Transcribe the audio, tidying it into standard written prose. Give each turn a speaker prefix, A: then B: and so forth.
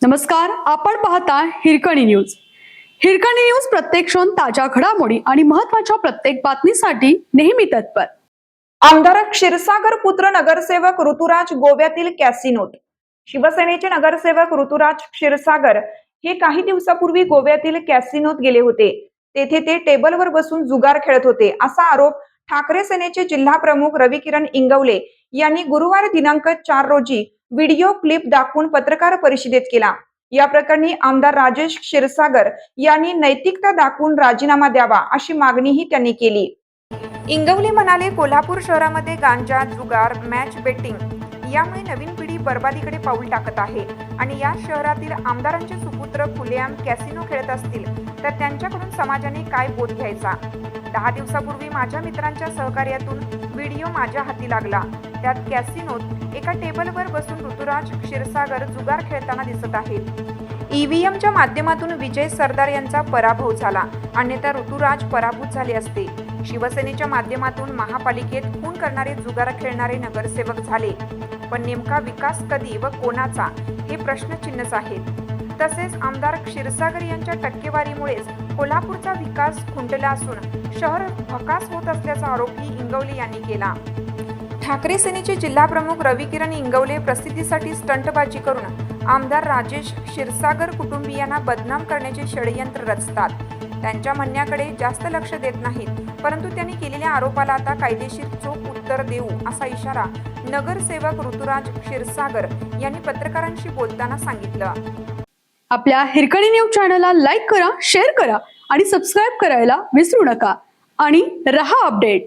A: नमस्कार, आपण पाहता हिरकणी न्यूज. हिरकणी न्यूज प्रत्येक क्षण ताज्या घडामोडी आणि महत्त्वाच्या प्रत्येक बातमीसाठी नेहमी तत्पर.
B: आमदार क्षीरसागर पुत्र नगरसेवक ऋतुराज गोव्यातील कॅसिनोत. शिवसेनेचे नगरसेवक ऋतुराज क्षीरसागर हे काही दिवसापूर्वी गोव्यातील कॅसिनोत गेले होते. तेथे ते टेबलवर बसून जुगार खेळत होते असा आरोप ठाकरे सेनेचे जिल्हा प्रमुख रविकिरण इंगवले यांनी गुरुवार दिनांक 4 रोजी व्हिडिओ क्लिप दाखवून पत्रकार परिषदेत केला. या प्रकरणी आमदार राजेश क्षीरसागर यांनी नैतिकता दाखवून राजीनामा द्यावा अशी मागणीही त्यांनी केली. इंगवले म्हणाले, कोल्हापूर शहरामध्ये गांजा, जुगार, मॅच बेटिंग यामुळे नवीन पिढी बर्बादीकडे पाऊल टाकत आहे आणि या शहरातील आमदारांचे सुपुत्र खुलेआम कॅसिनो खेळत असतील तर त्यांच्याकडून समाजाने काय बोध घ्यायचा. 10 दिवसापूर्वी माझ्या मित्रांच्या सहकार्यातून व्हिडिओ माझ्या हाती लागला. त्यात कॅसिनोत एका टेबलवर बसून ऋतुराज क्षीरसागर जुगार खेळताना दिसत आहेत. ईव्हीएमच्या माध्यमातून विजय सरदार यांचा पराभव झाला, अन्यथा ऋतुराज पराभूत झाले असते. शिवसेनेच्या माध्यमातून महापालिकेत खून करणारे, जुगार खेळणारे नगरसेवक झाले, पण नेमका विकास कधी व कोणाचा हे प्रश्नचिन्हच आहेत. तसेच आमदार क्षीरसागर यांच्या टक्केवारीमुळेच कोल्हापूरचा विकास खुंटला असून शहर भकास होत असल्याचा आरोपही इंगवले यांनी केला. ठाकरे सेनेचे जिल्हा प्रमुख रविकिरण इंगवले प्रसिद्धीसाठी स्टंटबाजी करून आमदार राजेश क्षीरसागर कुटुंबियांना बदनाम करण्याचे षडयंत्र रचतात. त्यांच्या म्हणण्याकडे जास्त लक्ष देत नाहीत, परंतु त्यांनी केलेल्या आरोपाला आता कायदेशीर चोख उत्तर देऊ असा इशारा नगरसेवक ऋतुराज क्षीरसागर यांनी पत्रकारांशी बोलताना सांगितलं.
A: आपल्या हिरकणी न्यूज चॅनलला लाईक करा, शेअर करा आणि सबस्क्राईब करायला विसरू नका आणि रहा अपडेट.